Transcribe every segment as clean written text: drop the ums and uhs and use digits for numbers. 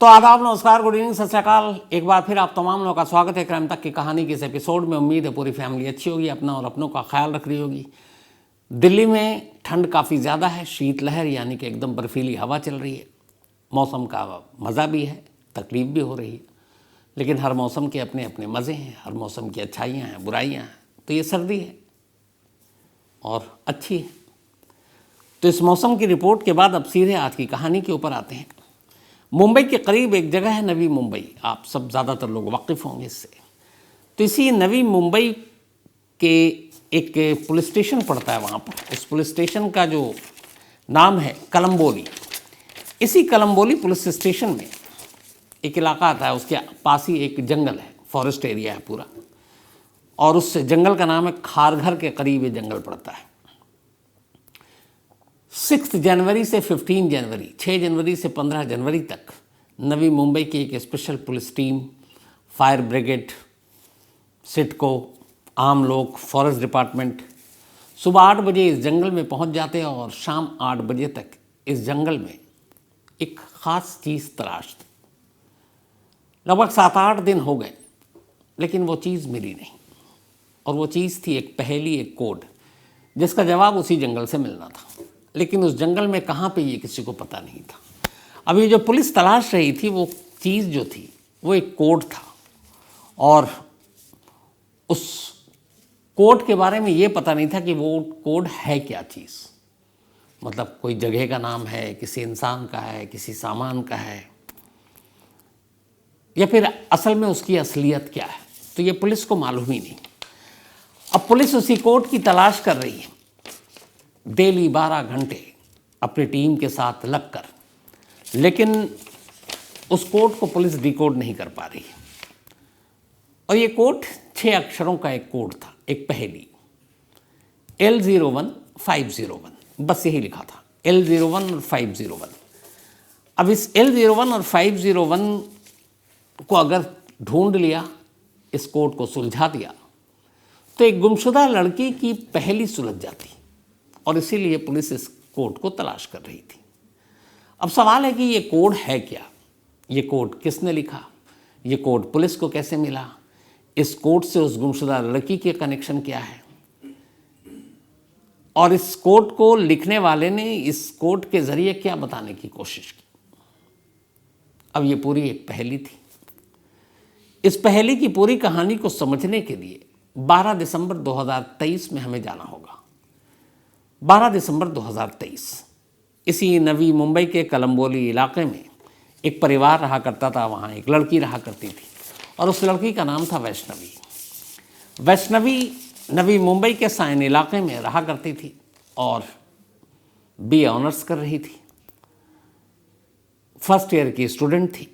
तो आदाब, नमस्कार, गुड इवनिंग, सत श्री अकाल। एक बार फिर आप तमाम लोगों का स्वागत है क्राइम तक की कहानी के इस एपिसोड में। उम्मीद है पूरी फैमिली अच्छी होगी, अपना और अपनों का ख्याल रख रही होगी। दिल्ली में ठंड काफ़ी ज़्यादा है, शीतलहर यानी कि एकदम बर्फीली हवा चल रही है। मौसम का मज़ा भी है, तकलीफ़ भी हो रही है, लेकिन हर मौसम के अपने अपने मज़े हैं, हर मौसम की अच्छाइयाँ हैं, बुराइयाँ हैं। तो ये सर्दी है और अच्छी है। तो इस मौसम की रिपोर्ट के बाद अब सीधे आज की कहानी के ऊपर आते हैं। मुंबई के करीब एक जगह है नवी मुंबई, आप सब ज़्यादातर लोग वाकिफ़ होंगे इससे। तो इसी नवी मुंबई के एक पुलिस स्टेशन पड़ता है वहाँ पर। उस पुलिस स्टेशन का जो नाम है कलम्बोली। इसी कलम्बोली पुलिस स्टेशन में एक इलाका आता है, उसके पास ही एक जंगल है, फॉरेस्ट एरिया है पूरा, और उस जंगल का नाम है खारघर के करीब ये जंगल पड़ता है। 6 जनवरी से 15 जनवरी, 6 जनवरी से 15 जनवरी तक नवी मुंबई की एक special police team, fire brigade, CIDCO, आम लोग, फॉरेस्ट डिपार्टमेंट सुबह 8 बजे इस जंगल में पहुंच जाते हैं और शाम 8 बजे तक इस जंगल में एक ख़ास चीज़ तलाशते। लगभग 7-8 दिन हो गए, लेकिन वो चीज़ मिली नहीं। और वो चीज़ थी एक पहेली, एक कोड, जिसका जवाब उसी जंगल से मिलना था। लेकिन उस जंगल में कहाँ पे ये किसी को पता नहीं था। अब ये जो पुलिस तलाश रही थी, वो चीज़ जो थी वो एक कोड था, और उस कोड के बारे में ये पता नहीं था कि वो कोड है क्या चीज़। मतलब कोई जगह का नाम है, किसी इंसान का है, किसी सामान का है, या फिर असल में उसकी असलियत क्या है, तो ये पुलिस को मालूम ही नहीं। अब पुलिस उसी कोड की तलाश कर रही है, डेली 12 घंटे अपनी टीम के साथ लगकर, लेकिन उस कोड को पुलिस डिकोड नहीं कर पा रही। और ये कोड 6 अक्षरों का एक कोड था, एक पहेली, L01-501, बस यही लिखा था, L01 और 501। अब इस L01 और 501 को अगर ढूंढ लिया, इस कोड को सुलझा दिया, तो एक गुमशुदा लड़की की पहेली सुलझ जाती। और इसीलिए पुलिस इस कोड को तलाश कर रही थी। अब सवाल है कि ये कोड है क्या, ये कोड किसने लिखा, ये कोड पुलिस को कैसे मिला, इस कोड से उस गुमशुदा लड़की के कनेक्शन क्या है, और इस कोड को लिखने वाले ने इस कोड के जरिए क्या बताने की कोशिश की। अब ये पूरी एक पहेली थी। इस पहेली की पूरी कहानी को समझने के लिए 12 दिसंबर 2023 में हमें जाना होगा। 12 दिसंबर 2023 इसी नवी मुंबई के कलम्बोली इलाके में एक परिवार रहा करता था। वहाँ एक लड़की रहा करती थी, और उस लड़की का नाम था वैष्णवी। वैष्णवी नवी मुंबई के साइन इलाके में रहा करती थी और BA ऑनर्स कर रही थी। फर्स्ट ईयर की स्टूडेंट थी।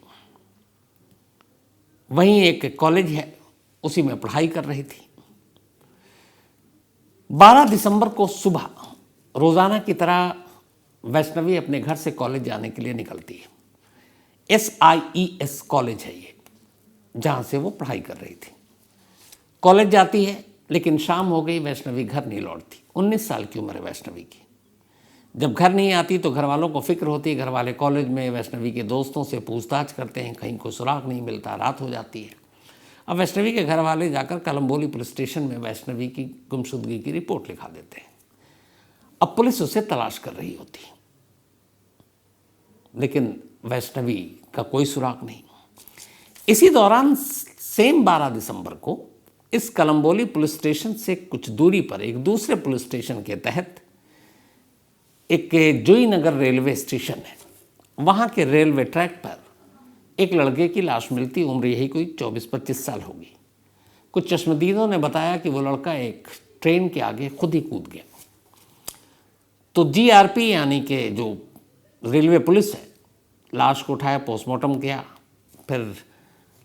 वहीं एक कॉलेज है, उसी में पढ़ाई कर रही थी। 12 दिसंबर को सुबह रोज़ाना की तरह वैष्णवी अपने घर से कॉलेज जाने के लिए निकलती है। SIES कॉलेज है ये, जहाँ से वो पढ़ाई कर रही थी। कॉलेज जाती है, लेकिन शाम हो गई, वैष्णवी घर नहीं लौटती। 19 साल की उम्र है वैष्णवी की। जब घर नहीं आती तो घर वालों को फिक्र होती है। घर वाले कॉलेज में वैष्णवी के दोस्तों से पूछताछ करते हैं, कहीं कोई सुराग नहीं मिलता। रात हो जाती है। अब वैष्णवी के घर वाले जाकर कलम्बोली पुलिस स्टेशन में वैष्णवी की गुमशुदगी की रिपोर्ट लिखा देते हैं। अब पुलिस उसे तलाश कर रही होती है, लेकिन वैष्णवी का कोई सुराग नहीं। इसी दौरान सेम 12 दिसंबर को इस कलम्बोली पुलिस स्टेशन से कुछ दूरी पर एक दूसरे पुलिस स्टेशन के तहत एक जोईनगर रेलवे स्टेशन है, वहाँ के रेलवे ट्रैक पर एक लड़के की लाश मिलती। उम्र यही कोई 24-25 साल होगी। कुछ चश्मदीदों ने बताया कि वो लड़का एक ट्रेन के आगे खुद ही कूद गया। तो GRP यानी कि जो रेलवे पुलिस है, लाश को उठाया, पोस्टमार्टम किया। फिर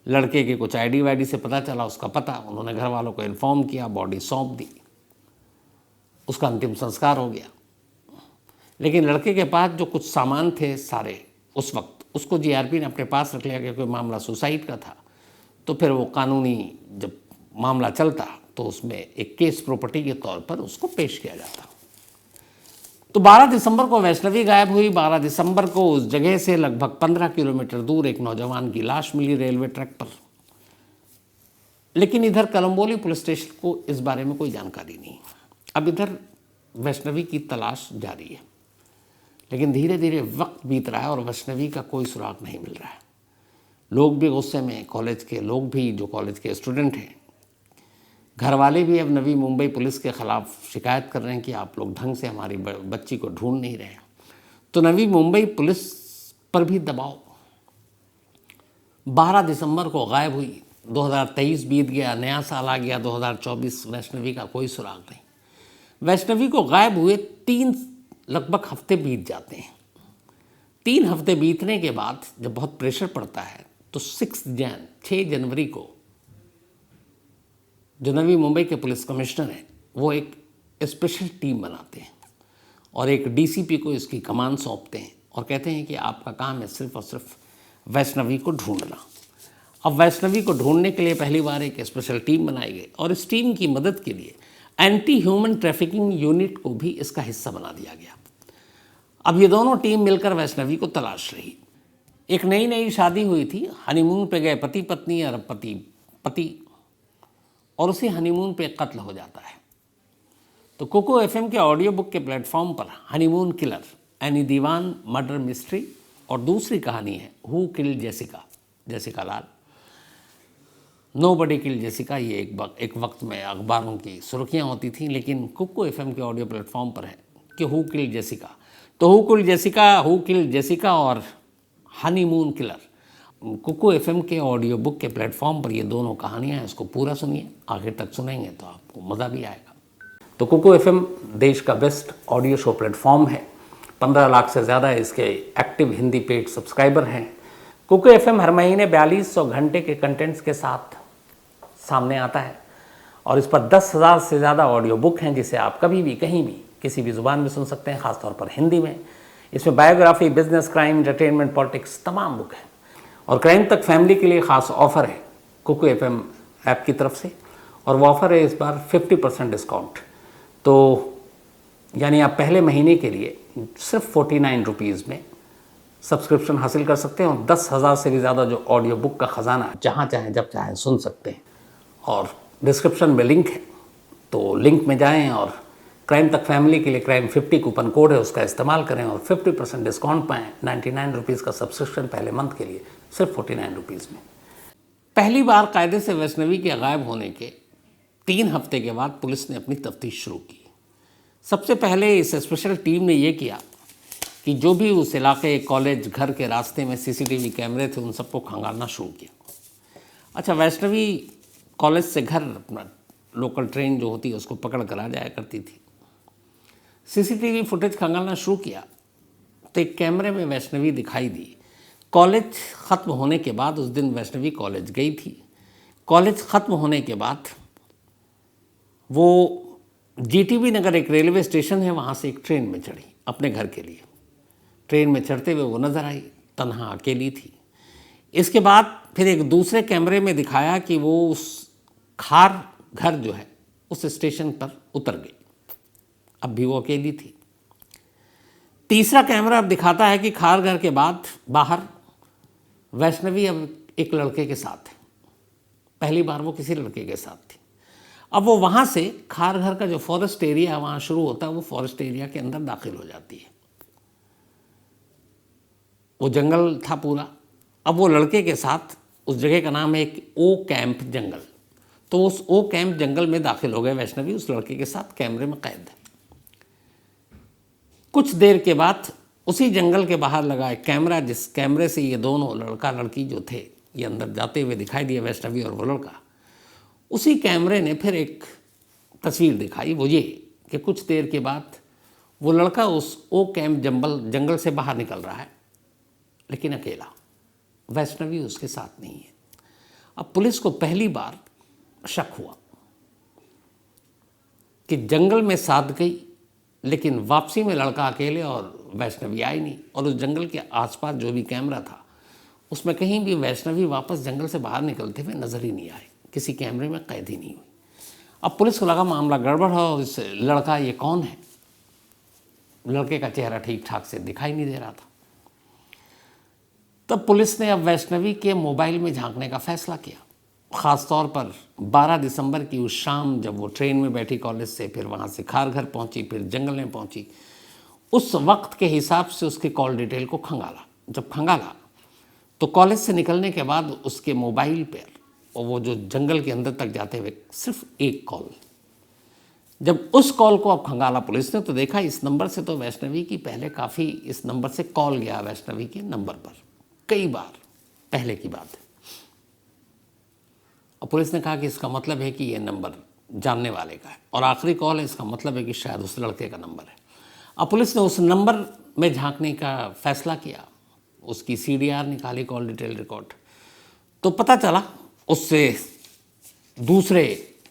लड़के के कुछ ID वाईडी से पता चला उसका पता। उन्होंने घर वालों को इन्फॉर्म किया, बॉडी सौंप दी, उसका अंतिम संस्कार हो गया। लेकिन लड़के के पास जो कुछ सामान थे सारे, उस वक्त उसको GRP ने अपने पास रख लिया, क्योंकि मामला सुसाइड का था। तो फिर वो कानूनी जब मामला चलता तो उसमें एक केस प्रॉपर्टी के तौर पर उसको पेश किया जाता। तो 12 दिसंबर को वैष्णवी गायब हुई। 12 दिसंबर को उस जगह से लगभग 15 किलोमीटर दूर एक नौजवान की लाश मिली रेलवे ट्रैक पर। लेकिन इधर कलम्बोली पुलिस स्टेशन को इस बारे में कोई जानकारी नहीं। अब इधर वैष्णवी की तलाश जारी है, लेकिन धीरे धीरे वक्त बीत रहा है और वैष्णवी का कोई सुराग नहीं मिल रहा है। लोग भी गुस्से में, कॉलेज के लोग भी, जो कॉलेज के स्टूडेंट हैं, घर वाले भी अब नवी मुंबई पुलिस के ख़िलाफ़ शिकायत कर रहे हैं कि आप लोग ढंग से हमारी बच्ची को ढूंढ नहीं रहे हैं। तो नवी मुंबई पुलिस पर भी दबाव। 12 दिसंबर को गायब हुई, 2023 बीत गया, नया साल आ गया 2024, वैष्णवी का कोई सुराग नहीं। वैष्णवी को गायब हुए 3 लगभग हफ्ते बीत जाते हैं। 3 हफ्ते बीतने के बाद जब बहुत प्रेशर पड़ता है तो 6 जनवरी को जो नवी मुंबई के पुलिस कमिश्नर हैं वो एक स्पेशल टीम बनाते हैं और एक डीसीपी को इसकी कमान सौंपते हैं और कहते हैं कि आपका काम है सिर्फ और सिर्फ वैष्णवी को ढूंढना। अब वैष्णवी को ढूंढने के लिए पहली बार एक स्पेशल टीम बनाई गई और इस टीम की मदद के लिए एंटी ह्यूमन ट्रैफिकिंग यूनिट को भी इसका हिस्सा बना दिया गया। अब ये दोनों टीम मिलकर वैष्णवी को तलाश रही। एक नई शादी हुई थी, हनीमून पे गए पति पत्नी और पति और उसी हनीमून पे कत्ल हो जाता है। तो कोको एफएम के ऑडियो बुक के प्लेटफॉर्म पर हनीमून किलर एनी दीवान मर्डर मिस्ट्री और दूसरी कहानी है who killed Jessica Lal, nobody killed Jessica. ये एक वक्त में अखबारों की सुर्खियाँ होती थीं, लेकिन कोको एफएम के ऑडियो प्लेटफॉर्म पर है कि हु किल्ड जेसिका। तो हु किल्ड जेसिका और हनीमून किलर, कोको एफएम के ऑडियो बुक के प्लेटफॉर्म पर ये दोनों कहानियाँ हैं। इसको पूरा सुनिए, आखिर तक सुनेंगे तो आपको मज़ा भी आएगा। तो कोको एफएम देश का बेस्ट ऑडियो शो प्लेटफॉर्म है। 15 लाख से ज़्यादा इसके एक्टिव हिंदी पेड सब्सक्राइबर हैं। कोको एफएम हर महीने 4200 घंटे के कंटेंट्स के साथ सामने आता है और इस पर 10,000 से ज़्यादा ऑडियो बुक हैं जिसे आप कभी भी कहीं भी किसी भी ज़ुबान में सुन सकते हैं, ख़ासतौर पर हिंदी में। इसमें biography, business, crime, entertainment, politics तमाम बुक हैं। और क्राइम तक फैमिली के लिए ख़ास ऑफ़र है कोको एफएम ऐप की तरफ से, और वो ऑफ़र है इस बार 50% डिस्काउंट। तो यानी आप पहले महीने के लिए सिर्फ 49 रुपीज़ में सब्सक्रिप्शन हासिल कर सकते हैं और 10,000 से भी ज़्यादा जो ऑडियो बुक का ख़जाना जहाँ चाहें जब चाहें सुन सकते हैं। और डिस्क्रिप्शन में लिंक है, तो लिंक में जाएं और क्राइम तक फैमिली के लिए क्राइम 50 कूपन कोड है, उसका इस्तेमाल करें और 50% डिस्काउंट पाएँ। 99 रुपीज़ का सब्सक्रिप्शन पहले मंथ के लिए सिर्फ 49 रुपीज़ में। पहली बार कायदे से वैष्णवी के गायब होने के 3 हफ्ते के बाद पुलिस ने अपनी तफ्तीश शुरू की। सबसे पहले इस स्पेशल टीम ने ये किया कि जो भी उस इलाके, कॉलेज, घर के रास्ते में सीसीटीवी कैमरे थे उन सबको खंगालना शुरू किया। अच्छा, वैष्णवी कॉलेज से घर अपना लोकल ट्रेन जो होती है उसको पकड़ कर आ जाया करती थी। सीसीटीवी फुटेज खंगालना शुरू किया तो एक कैमरे में वैष्णवी दिखाई दी। कॉलेज ख़त्म होने के बाद, उस दिन वैष्णवी कॉलेज गई थी, कॉलेज ख़त्म होने के बाद वो जीटीबी नगर एक रेलवे स्टेशन है, वहाँ से एक ट्रेन में चढ़ी अपने घर के लिए। ट्रेन में चढ़ते हुए वो नज़र आई, तन्हा अकेली थी। इसके बाद फिर एक दूसरे कैमरे में दिखाया कि वो उस खार घर जो है उस स्टेशन पर उतर गई, अब भी वो अकेली थी। तीसरा कैमरा अब दिखाता है कि खार घर के बाद बाहर वैष्णवी अब एक लड़के के साथ है। पहली बार वो किसी लड़के के साथ थी। अब वो वहाँ से खार घर का जो फॉरेस्ट एरिया वहाँ शुरू होता है, वो फॉरेस्ट एरिया के अंदर दाखिल हो जाती है। वो जंगल था पूरा। अब वो लड़के के साथ, उस जगह का नाम है एक ओ कैंप जंगल, तो उस ओ कैंप जंगल में दाखिल हो गए वैष्णवी उस लड़के के साथ, कैमरे में कैद है। कुछ देर के बाद उसी जंगल के बाहर लगा एक कैमरा, जिस कैमरे से ये दोनों लड़का लड़की जो थे ये अंदर जाते हुए दिखाई दिए, वैष्णवी और वो लड़का। उसी कैमरे ने फिर एक तस्वीर दिखाई, वो ये कि कुछ देर के बाद वो लड़का उस ओ कैंप जंगल से बाहर निकल रहा है, लेकिन अकेला। वैष्णवी उसके साथ नहीं है। अब पुलिस को पहली बार शक हुआ कि जंगल में साथ गई, लेकिन वापसी में लड़का अकेले और वैष्णवी आई नहीं। और उस जंगल के आसपास जो भी कैमरा था उसमें कहीं भी वैष्णवी वापस जंगल से बाहर निकलते हुए नजर ही नहीं आए, किसी कैमरे में कैद ही नहीं हुई। अब पुलिस को लगा मामला गड़बड़ है और इस लड़का ये कौन है। लड़के का चेहरा ठीक ठाक से दिखाई नहीं दे रहा था। तब पुलिस ने अब वैष्णवी के मोबाइल में झांकने का फैसला किया। ख़ास तौर पर 12 दिसंबर की उस शाम जब वो ट्रेन में बैठी कॉलेज से, फिर वहाँ से खारघर पहुँची, फिर जंगल में पहुँची, उस वक्त के हिसाब से उसके कॉल डिटेल को खंगाला। जब खंगाला तो कॉलेज से निकलने के बाद उसके मोबाइल पर, और वो जो जंगल के अंदर तक जाते हुए सिर्फ एक कॉल, जब उस कॉल को अब खंगाला पुलिस ने तो देखा इस नंबर से तो वैष्णवी की पहले काफ़ी, इस नंबर से कॉल गया वैष्णवी के नंबर पर कई बार, पहले की बात है। और पुलिस ने कहा कि इसका मतलब है कि ये नंबर जानने वाले का है और आखिरी कॉल है, इसका मतलब है कि शायद उस लड़के का नंबर है। अब पुलिस ने उस नंबर में झांकने का फैसला किया, उसकी CDR निकाली, कॉल डिटेल रिकॉर्ड, तो पता चला उससे दूसरे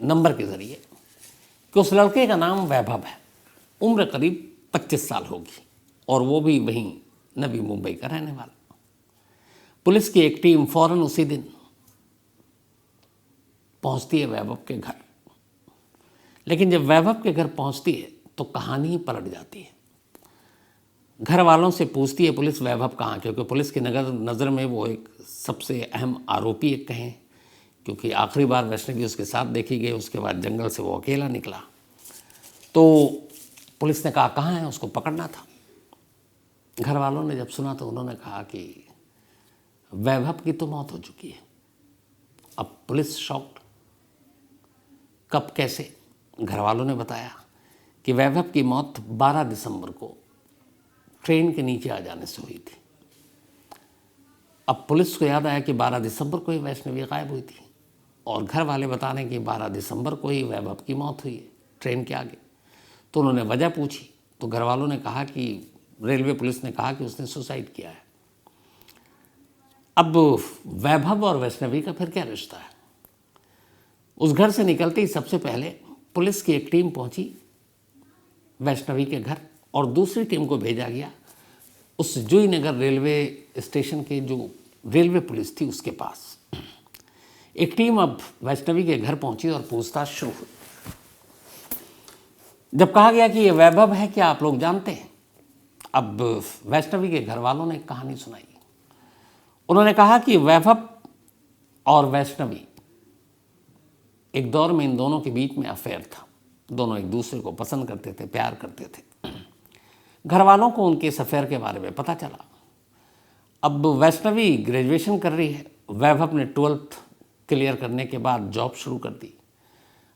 नंबर के ज़रिए कि उस लड़के का नाम वैभव है, उम्र करीब 25 साल होगी और वो भी वहीं नवी मुंबई का रहने वाला। पुलिस की एक टीम फौरन उसी दिन पहुंचती है वैभव के घर, लेकिन जब वैभव के घर पहुंचती है तो कहानी ही पलट जाती है। घर वालों से पूछती है पुलिस वैभव कहाँ, क्योंकि पुलिस की नज़र में वो एक सबसे अहम आरोपी एक कहें, क्योंकि आखिरी बार वैष्णवी उसके साथ देखी गई, उसके बाद जंगल से वो अकेला निकला। तो पुलिस ने कहा कहाँ है, उसको पकड़ना था। घर वालों ने जब सुना तो उन्होंने कहा कि वैभव की तो मौत हो चुकी है। अब पुलिस शॉक्ड, कब कैसे? घर वालों ने बताया कि वैभव की मौत 12 दिसंबर को ट्रेन के नीचे आ जाने से हुई थी। अब पुलिस को याद आया कि 12 दिसंबर को ही वैष्णवी गायब हुई थी और घर वाले बता रहे हैं कि 12 दिसंबर को ही वैभव की मौत हुई है ट्रेन के आगे। तो उन्होंने वजह पूछी तो घर वालों ने कहा कि रेलवे पुलिस ने कहा कि उसने सुसाइड किया है। अब वैभव और वैष्णवी का फिर क्या रिश्ता है? उस घर से निकलते ही सबसे पहले पुलिस की एक टीम पहुंची वैष्णवी के घर और दूसरी टीम को भेजा गया उस जूही नगर रेलवे स्टेशन के जो रेलवे पुलिस थी उसके पास। एक टीम अब वैष्णवी के घर पहुंची और पूछताछ शुरू हुई। जब कहा गया कि ये वैभव है, क्या आप लोग जानते हैं? अब वैष्णवी के घर वालों ने कहानी सुनाई। उन्होंने कहा कि वैभव और वैष्णवी, एक दौर में इन दोनों के बीच में अफेयर था, दोनों एक दूसरे को पसंद करते थे, प्यार करते थे। घर वालों को उनके इस अफेयर के बारे में पता चला। अब वैष्णवी ग्रेजुएशन कर रही है, वैभव ने 12th क्लियर करने के बाद जॉब शुरू कर दी।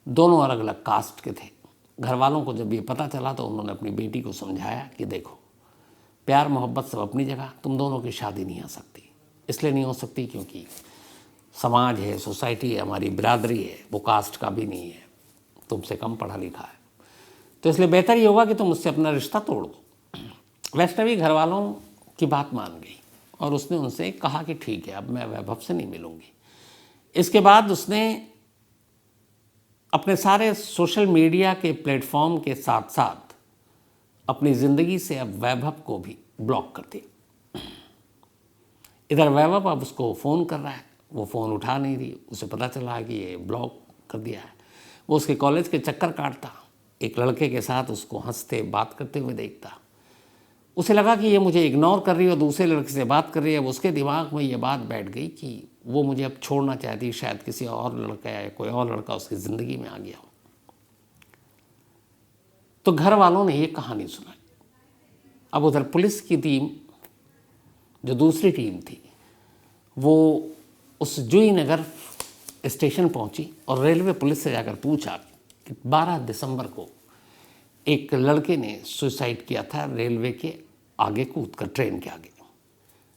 दोनों अलग अलग कास्ट के थे। घर वालों को जब ये पता चला तो उन्होंने अपनी बेटी को समझाया कि देखो, प्यार मोहब्बत सब अपनी जगह, तुम दोनों की शादी नहीं हो सकती। इसलिए नहीं हो सकती क्योंकि समाज है, सोसाइटी है, हमारी बिरादरी है, वो कास्ट का भी नहीं है, तुमसे कम पढ़ा लिखा है, तो इसलिए बेहतर ये होगा कि तुम उससे अपना रिश्ता तोड़ दो। वैष्णवी घर वालों की बात मान गई और उसने उनसे कहा कि ठीक है, अब मैं वैभव से नहीं मिलूंगी। इसके बाद उसने अपने सारे सोशल मीडिया के प्लेटफॉर्म के साथ साथ अपनी ज़िंदगी से अब वैभव को भी ब्लॉक कर दिया। इधर वैभव अब उसको फ़ोन कर रहा है, वो फ़ोन उठा नहीं रही, उसे पता चला कि ये ब्लॉक कर दिया है। वो उसके कॉलेज के चक्कर काटता, एक लड़के के साथ उसको हंसते बात करते हुए देखता। उसे लगा कि ये मुझे इग्नोर कर रही है और दूसरे लड़के से बात कर रही है। अब उसके दिमाग में ये बात बैठ गई कि वो मुझे अब छोड़ना चाहती, शायद किसी और लड़का या कोई और लड़का उसकी ज़िंदगी में आ गया हो। तो घर वालों ने ये कहानी सुनाई। अब उधर पुलिस की टीम, जो दूसरी टीम थी, वो उस जूही नगर स्टेशन पहुंची और रेलवे पुलिस से जाकर पूछा कि 12 दिसंबर को एक लड़के ने सुसाइड किया था रेलवे के आगे कूदकर, ट्रेन के आगे,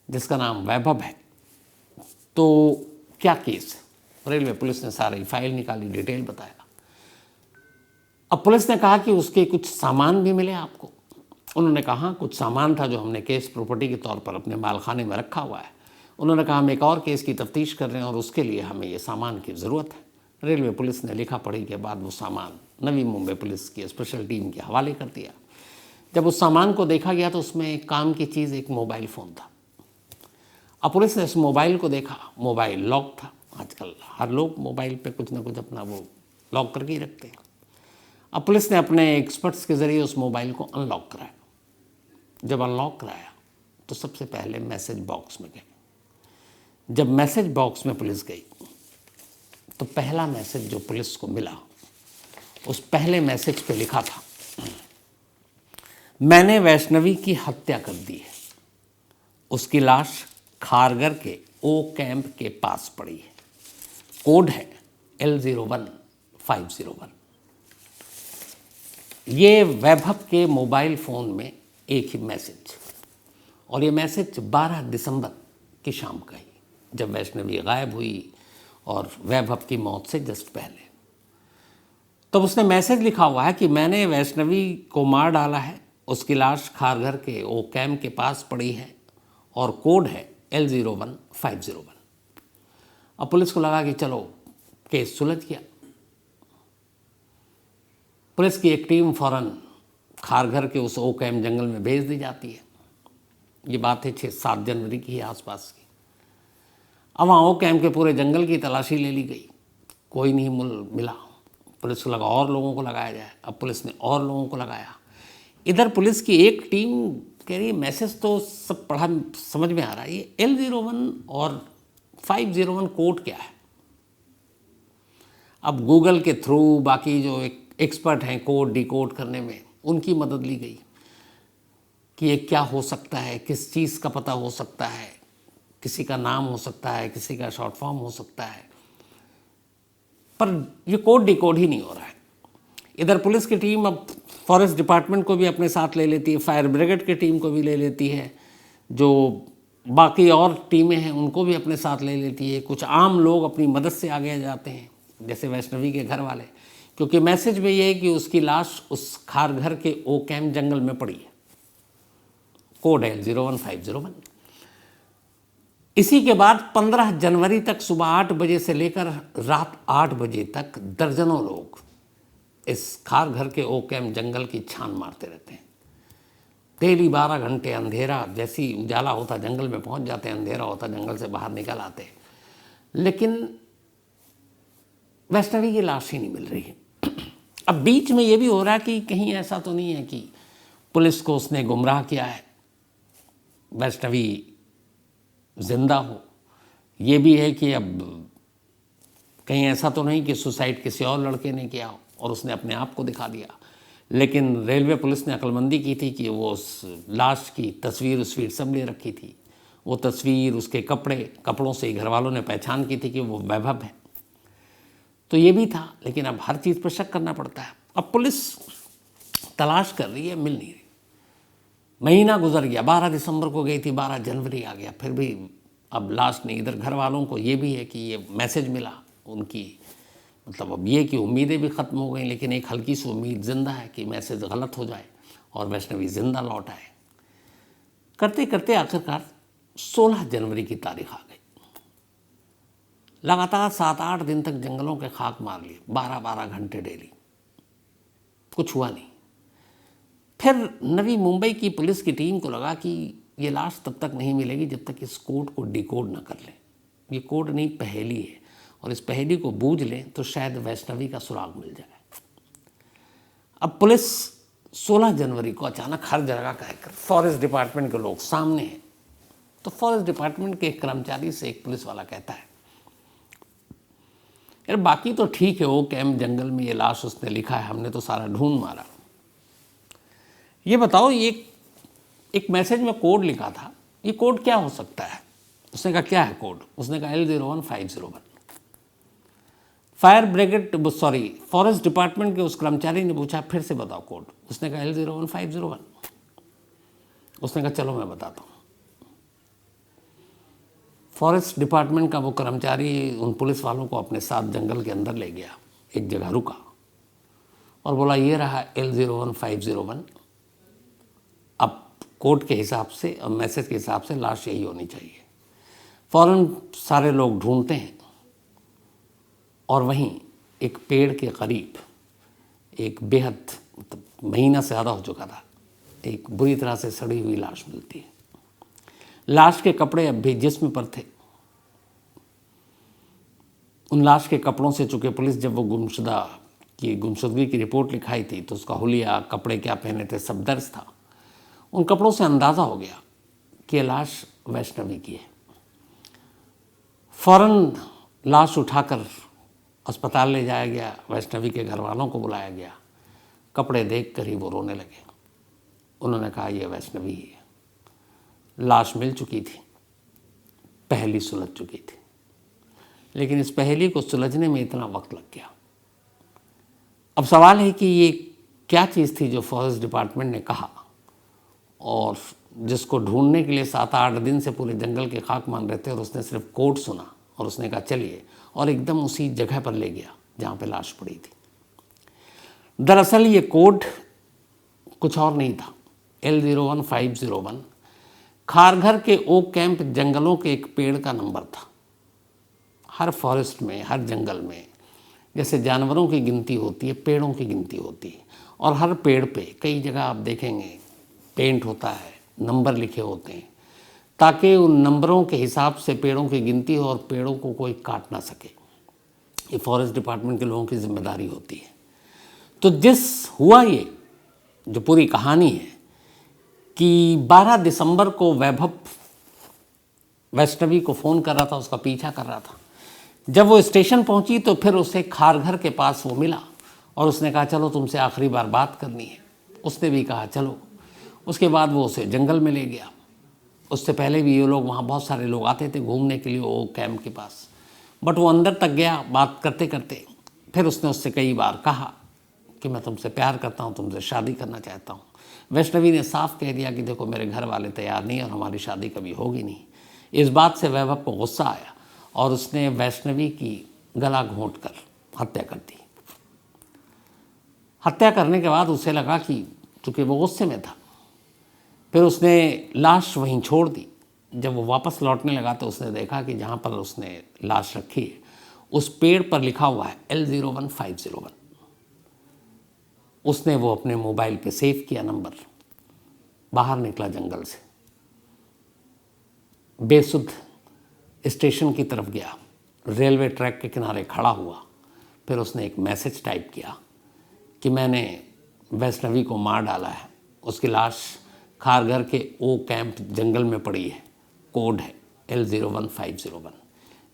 जिसका नाम वैभव है, तो क्या केस है? रेलवे पुलिस ने सारी फाइल निकाली, डिटेल बताया। अब पुलिस ने कहा कि उसके कुछ सामान भी मिले आपको। उन्होंने कहा कुछ सामान था जो हमने केस प्रॉपर्टी के तौर पर अपने मालखाने में रखा हुआ है। उन्होंने कहा हम एक और केस की तफ्तीश कर रहे हैं और उसके लिए हमें ये सामान की ज़रूरत है। रेलवे पुलिस ने लिखा पढ़ी के बाद वो सामान नवी मुंबई पुलिस की स्पेशल टीम के हवाले कर दिया। जब उस सामान को देखा गया तो उसमें एक काम की चीज़, एक मोबाइल फ़ोन था। अब पुलिस ने इस मोबाइल को देखा, मोबाइल लॉक था। आजकल हर लोग मोबाइल पे कुछ ना कुछ अपना वो लॉक करके ही रखते हैं। अब पुलिस ने अपने एक्सपर्ट्स के ज़रिए उस मोबाइल को अनलॉक कराया। जब अनलॉक कराया तो सबसे पहले मैसेज बॉक्स में गए। जब मैसेज बॉक्स में पुलिस गई तो पहला मैसेज जो पुलिस को मिला, उस पहले मैसेज पे लिखा था, मैंने वैष्णवी की हत्या कर दी है, उसकी लाश खारघर के ओ कैंप के पास पड़ी है। कोड है L01501। ये वैभव के मोबाइल फ़ोन में एक ही मैसेज, और ये मैसेज 12 दिसंबर की शाम का ही, जब वैष्णवी गायब हुई और वैभव की मौत से जस्ट पहले। तब उसने मैसेज लिखा हुआ है कि मैंने वैष्णवी को मार डाला है, उसकी लाश खारघर के ओ कैंप के पास पड़ी है, और कोड है L01501। अब पुलिस को लगा कि चलो केस सुलझ गया। पुलिस की एक टीम फौरन खारघर के उस ओ कैंप जंगल में भेज दी जाती है। ये बात है 6-7 जनवरी की आसपास की। अब वहाँ ओ कैंप के पूरे जंगल की तलाशी ले ली गई, कोई नहीं मिला। पुलिस को लगा और लोगों को लगाया जाए। अब पुलिस ने और लोगों को लगाया। इधर पुलिस की एक टीम कह रही है मैसेज तो सब पढ़ा समझ में आ रहा है, ये L01 और 501 कोड क्या है। अब गूगल के थ्रू बाकी जो एक्सपर्ट हैं कोड डिकोड करने में, उनकी मदद ली गई कि ये क्या हो सकता है, किस चीज़ का पता हो सकता है, किसी का नाम हो सकता है, किसी का शॉर्ट फॉर्म हो सकता है, पर ये कोड डिकोड ही नहीं हो रहा है। इधर पुलिस की टीम अब फॉरेस्ट डिपार्टमेंट को भी अपने साथ ले लेती है, फायर ब्रिगेड की टीम को भी ले लेती है, जो बाकी और टीमें हैं उनको भी अपने साथ ले लेती है। कुछ आम लोग अपनी मदद से आगे जाते हैं, जैसे वैष्णवी के घर वाले, क्योंकि मैसेज में ये है कि उसकी लाश उस खारघर के ओ कैंप जंगल में पड़ी है। कोड है L01501। इसी के बाद 15 जनवरी तक सुबह 8 बजे से लेकर रात 8 बजे तक दर्जनों लोग इस खारघर के ओ कैंप जंगल की छान मारते रहते हैं। डेली 12 घंटे अंधेरा, जैसी उजाला होता जंगल में पहुंच जाते हैं, अंधेरा होता जंगल से बाहर निकल आते हैं, लेकिन वैष्णवी की लाश ही नहीं मिल रही है। अब बीच में ये भी हो रहा है कि कहीं ऐसा तो नहीं है कि पुलिस को उसने गुमराह किया है, वैष्णवी जिंदा हो। ये भी है कि अब कहीं ऐसा तो नहीं कि सुसाइड किसी और लड़के ने किया हो और उसने अपने आप को दिखा दिया। लेकिन रेलवे पुलिस ने अक्लमंदी की थी कि वो उस लाश की तस्वीर सब ले रखी थी। वो तस्वीर, उसके कपड़ों से घर वालों ने पहचान की थी कि वो वैभव है। तो ये भी था, लेकिन अब हर चीज़ पर शक करना पड़ता है। अब पुलिस तलाश कर रही है, मिल नहीं रही। महीना गुजर गया, 12 दिसंबर को गई थी, 12 जनवरी आ गया, फिर भी अब लाश नहीं। इधर घर वालों को ये भी है कि ये मैसेज मिला उनकी, मतलब अब ये कि उम्मीदें भी ख़त्म हो गई, लेकिन एक हल्की सी उम्मीद ज़िंदा है कि मैसेज गलत हो जाए और वैष्णवी ज़िंदा लौट आए। करते करते आखिरकार 16 जनवरी की तारीख आ गई। लगातार 7-8 दिन तक जंगलों के खाक मार लिए, 12-12 घंटे डेली, कुछ हुआ नहीं। फिर नवी मुंबई की पुलिस की टीम को लगा कि ये लाश तब तक नहीं मिलेगी जब तक इस कोड को डिकोड न कर लें। ये कोड नहीं, पहेली है, और इस पहेली को बूझ लें तो शायद वैष्णवी का सुराग मिल जाए। अब पुलिस 16 जनवरी को अचानक हर जगह कहकर फॉरेस्ट डिपार्टमेंट के लोग सामने हैं, तो फॉरेस्ट डिपार्टमेंट के एक कर्मचारी से एक पुलिस वाला कहता है, यार बाकी तो ठीक है, वो कैंप जंगल में ये लाश उसने लिखा है, हमने तो सारा ढूंढ मारा, ये बताओ ये एक मैसेज में कोड लिखा था, ये कोड क्या हो सकता है। उसने कहा क्या है कोड। उसने कहा L01501। Fire brigade forest department के उस कर्मचारी ने पूछा फिर से बताओ कोड। उसने कहा L01501। उसने कहा चलो मैं बताता हूँ। फॉरेस्ट डिपार्टमेंट का वो कर्मचारी उन पुलिस वालों को अपने साथ जंगल के अंदर ले गया, एक जगह रुका और बोला ये रहा L01501। अब कोड के हिसाब से और मैसेज के हिसाब से लाश यही होनी चाहिए। फ़ौरन सारे लोग ढूंढते हैं और वहीं एक पेड़ के करीब एक बेहद, मतलब महीना से ज़्यादा हो चुका था, एक बुरी तरह से सड़ी हुई लाश मिलती है। लाश के कपड़े अब भी जिस्म पर थे। उन लाश के कपड़ों से, चूँकि पुलिस जब वो गुमशुदगी की रिपोर्ट लिखाई थी तो उसका हुलिया, कपड़े क्या पहने थे, सब दर्ज था। उन कपड़ों से अंदाज़ा हो गया कि ये लाश वैष्णवी की है। फ़ौरन लाश उठाकर अस्पताल ले जाया गया, वैष्णवी के घर वालों को बुलाया गया। कपड़े देख कर ही वो रोने लगे। उन्होंने कहा ये वैष्णवी ही है। लाश मिल चुकी थी, पहेली सुलझ चुकी थी, लेकिन इस पहेली को सुलझने में इतना वक्त लग गया। अब सवाल है कि ये क्या चीज़ थी जो फॉरेस्ट डिपार्टमेंट ने कहा और जिसको ढूंढने के लिए 7-8 दिन से पूरे जंगल के खाक मान रहे थे, और उसने सिर्फ कोड सुना और उसने कहा चलिए, और एकदम उसी जगह पर ले गया जहाँ पे लाश पड़ी थी। दरअसल ये कोड कुछ और नहीं था। L01501 खारघर के ओक कैंप जंगलों के एक पेड़ का नंबर था। हर फॉरेस्ट में, हर जंगल में जैसे जानवरों की गिनती होती है, पेड़ों की गिनती होती है, और हर पेड़ पे कई जगह आप देखेंगे पेंट होता है, नंबर लिखे होते हैं, ताकि उन नंबरों के हिसाब से पेड़ों की गिनती हो और पेड़ों को कोई काट ना सके। ये फॉरेस्ट डिपार्टमेंट के लोगों की जिम्मेदारी होती है। तो हुआ ये जो पूरी कहानी है कि 12 दिसंबर को वैभव वैष्णवी को फ़ोन कर रहा था, उसका पीछा कर रहा था। जब वो स्टेशन पहुंची तो फिर उसे खारघर के पास वो मिला और उसने कहा चलो तुमसे आखिरी बार बात करनी है। उसने भी कहा चलो। उसके बाद वो उसे जंगल में ले गया। उससे पहले भी ये लोग, वहाँ बहुत सारे लोग आते थे घूमने के लिए वो कैंप के पास, बट वो अंदर तक गया बात करते करते। फिर उसने उससे कई बार कहा कि मैं तुमसे प्यार करता हूँ, तुमसे शादी करना चाहता हूँ। वैष्णवी ने साफ कह दिया कि देखो मेरे घर वाले तैयार नहीं और हमारी शादी कभी होगी नहीं। इस बात से वैभव को गुस्सा आया और उसने वैष्णवी की गला घोंटकर हत्या कर दी। हत्या करने के बाद उसे लगा कि चूँकि वो गुस्से में था, फिर उसने लाश वहीं छोड़ दी। जब वो वापस लौटने लगा तो उसने देखा कि जहाँ पर उसने लाश रखी है उस पेड़ पर लिखा हुआ है L01501। उसने वो अपने मोबाइल पे सेव किया नंबर, बाहर निकला जंगल से, बेसुध स्टेशन की तरफ गया, रेलवे ट्रैक के किनारे खड़ा हुआ। फिर उसने एक मैसेज टाइप किया कि मैंने वैष्णवी को मार डाला है, उसकी लाश खारघर के ओ कैंप जंगल में पड़ी है, कोड है L01501।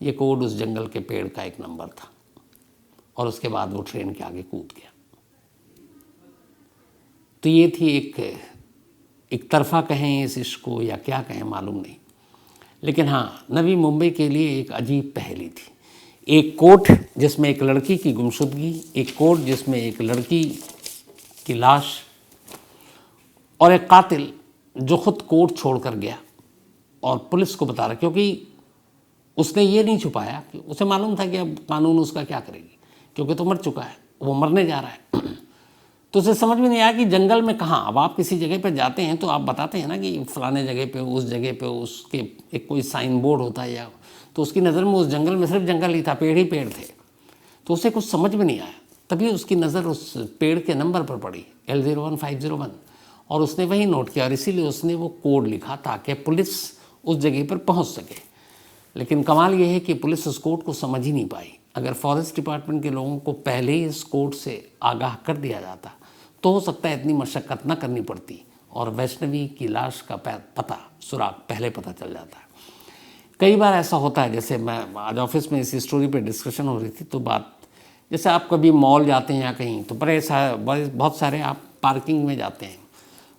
ये कोड उस जंगल के पेड़ का एक नंबर था। और उसके बाद वो ट्रेन के आगे कूद गया। तो ये थी एक तरफा कहें इस इश्क को या क्या कहें मालूम नहीं, लेकिन हाँ, नवी मुंबई के लिए एक अजीब पहेली थी। एक कोर्ट जिसमें एक लड़की की गुमशुदगी, एक कोर्ट जिसमें एक लड़की की लाश, और एक कातिल जो खुद कोर्ट छोड़कर गया और पुलिस को बता रहा, क्योंकि उसने ये नहीं छुपाया कि उसे मालूम था कि अब कानून उसका क्या करेगी, क्योंकि तो मर चुका है, वो मरने जा रहा है। तो उसे समझ में नहीं आया कि जंगल में कहाँ। अब आप किसी जगह पर जाते हैं तो आप बताते हैं ना कि फलाने जगह पे, उस जगह पे उसके एक कोई साइन बोर्ड होता है, या तो उसकी नज़र में उस जंगल में सिर्फ जंगल ही था, पेड़ ही पेड़ थे। तो उसे कुछ समझ में नहीं आया। तभी उसकी नज़र उस पेड़ के नंबर पर पड़ी L01501 और उसने वही नोट किया और इसीलिए उसने वो कोड लिखा ताकि पुलिस उस जगह पर पहुँच सके। लेकिन कमाल ये है कि पुलिस उस कोड को समझ ही नहीं पाई। अगर फॉरेस्ट डिपार्टमेंट के लोगों को पहले ही इस कोड से आगाह कर दिया जाता तो हो सकता है इतनी मशक्क़त न करनी पड़ती और वैष्णवी की लाश का पता, सुराग पहले पता चल जाता है। कई बार ऐसा होता है, जैसे मैं आज ऑफिस में इसी स्टोरी पे डिस्कशन हो रही थी, तो बात जैसे आप कभी मॉल जाते हैं या कहीं, तो बहुत सारे आप पार्किंग में जाते हैं,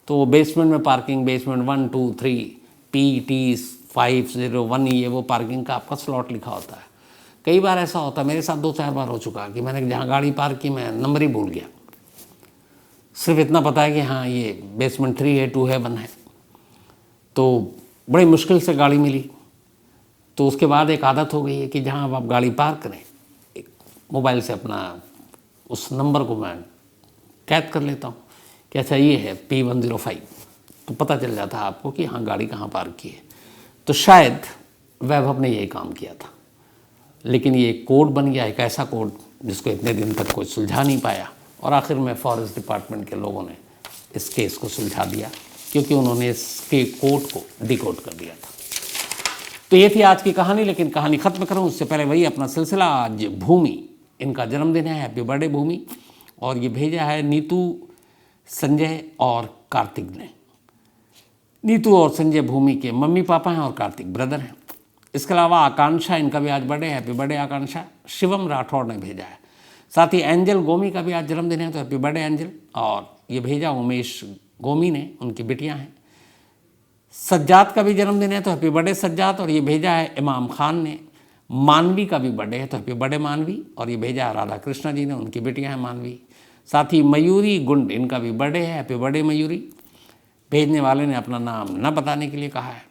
तो बेसमेंट में पार्किंग, बेसमेंट 1 2 3 PT501, ये वो पार्किंग का आपका स्लॉट लिखा होता है। कई बार ऐसा होता है, मेरे साथ 2-4 बार हो चुका कि मैंने जहाँ गाड़ी पार्क की मैं नंबर ही भूल गया। सिर्फ इतना पता है कि हाँ ये बेसमेंट 3 है, 2 है, 1 है। तो बड़ी मुश्किल से गाड़ी मिली। तो उसके बाद एक आदत हो गई है कि जहाँ आप गाड़ी पार्क करें, एक मोबाइल से अपना उस नंबर को मैं कैद कर लेता हूँ कि अच्छा ये है P105, तो पता चल जाता है आपको कि हाँ गाड़ी कहाँ पार्क की है। तो शायद वैभव ने यही काम किया था, लेकिन ये कोड बन गया, एक ऐसा कोड जिसको इतने दिन तक कोई सुलझा नहीं पाया। और आखिर में फॉरेस्ट डिपार्टमेंट के लोगों ने इस केस को सुलझा दिया क्योंकि उन्होंने इसके कोड को डिकोड कर दिया था। तो ये थी आज की कहानी, लेकिन कहानी ख़त्म करूँ उससे पहले वही अपना सिलसिला। आज भूमि, इनका जन्मदिन है, हैप्पी बर्थडे भूमि। और ये भेजा है नीतू, संजय और कार्तिक ने। नीतू और संजय भूमि के मम्मी पापा हैं और कार्तिक ब्रदर हैं। इसके अलावा आकांक्षा, इनका भी आज बर्थडे है, हैप्पी बर्थडे आकांक्षा। शिवम राठौड़ ने भेजा है। साथ ही एंजल गोमी का भी आज जन्मदिन है, तो हैप्पी बर्थडे एंजल। और ये भेजा उमेश गोमी ने, उनकी बिटियां हैं। सज्जाद का भी जन्मदिन है, तो हैप्पी बर्थडे सज्जाद। और ये भेजा है इमाम खान ने। मानवी का भी बर्थडे है, तो हैप्पी बर्थडे मानवी। और ये भेजा है राधा कृष्णा जी ने, उनकी बिटियां हैं मानवी। साथ ही मयूरी गुंड, इनका भी बर्थडे है, हैप्पी बर्थडे मयूरी। भेजने वाले ने अपना नाम न बताने के लिए कहा है।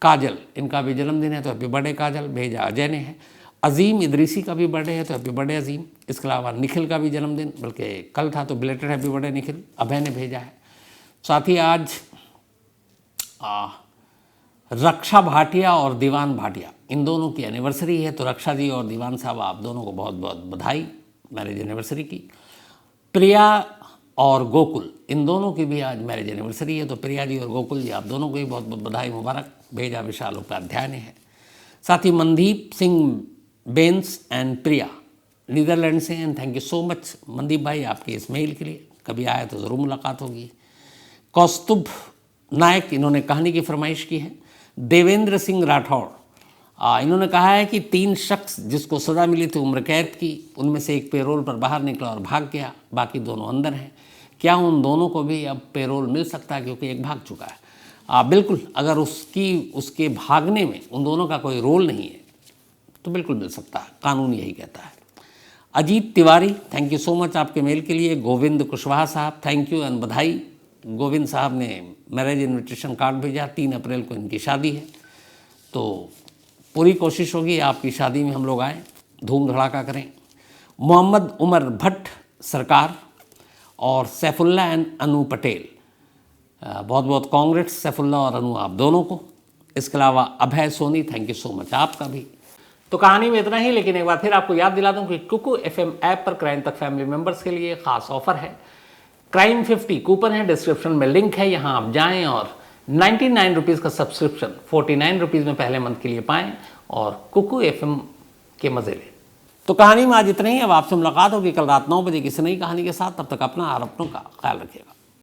काजल, इनका भी जन्मदिन है, तो हैप्पी बर्थडे काजल, भेजा अजय ने है। अजीम इदरीसी का भी बर्थडे है, तो हैप्पी बर्थडे अजीम। इसके अलावा निखिल का भी जन्मदिन, बल्कि कल था, तो बिलेटेड हैप्पी बर्थडे निखिल, अभय ने भेजा है। साथ ही आज रक्षा भाटिया और दीवान भाटिया, इन दोनों की एनिवर्सरी है। तो रक्षा जी और दीवान साहब, आप दोनों को बहुत बहुत बधाई मैरिज एनिवर्सरी की। प्रिया और गोकुल, इन दोनों की भी आज मैरिज एनिवर्सरी है। तो प्रिया जी और गोकुल जी, आप दोनों को भी बहुत बहुत बधाई मुबारक, भेजा विशाल उपाध्याय ने है। साथ ही मनदीप सिंह बेंस एंड प्रिया नीदरलैंड से हैं। Thank you so much Mandeep भाई आपके इस मेल के लिए, कभी आए तो ज़रूर मुलाकात होगी। कौस्तुभ नायक, इन्होंने कहानी की फरमाइश की है। देवेंद्र सिंह राठौड़, इन्होंने कहा है कि 3 शख्स जिसको सज़ा मिली थी उम्र कैद की, उनमें से एक पेरोल पर बाहर निकला और भाग गया, बाकी दोनों अंदर हैं। क्या उन दोनों को भी अब पेरोल मिल सकता है, क्योंकि एक भाग चुका है? बिल्कुल, अगर उसके भागने में उन दोनों का कोई रोल नहीं है तो बिल्कुल मिल सकता है, कानून यही कहता है। Ajit Tiwari, thank you so much आपके मेल के लिए। गोविंद कुशवाहा साहब, थैंक यू एंड बधाई। गोविंद साहब ने मैरिज इन्विटेशन कार्ड भेजा। 3 अप्रैल को इनकी शादी है, तो पूरी कोशिश होगी आपकी शादी में हम लोग आएँ, धूम धड़ाका करें। मोहम्मद उमर भट्ट सरकार और सैफुल्ला एंड अनु पटेल, बहुत बहुत कांग्रेस सैफुल्ला और अनु आप दोनों को। इसके अलावा Abhay Soni, thank you so much आपका भी। तो कहानी में इतना ही, लेकिन एक बार फिर आपको याद दिला दूं कि कुकू FM ऐप पर क्राइम तक फैमिली मेंबर्स के लिए खास ऑफर है। क्राइम 50 कूपन है, डिस्क्रिप्शन में लिंक है, यहाँ आप जाएं और 99 रुपीज़ का सब्सक्रिप्शन 49 रुपीज़ में पहले मंथ के लिए पाएं और कुकू FM के मज़े लें। तो कहानी में आज इतना ही। अब आपसे मुलाकात होगी कल रात 9 बजे किसी नई कहानी के साथ। तब तक अपना और अपनों का ख्याल रखिएगा।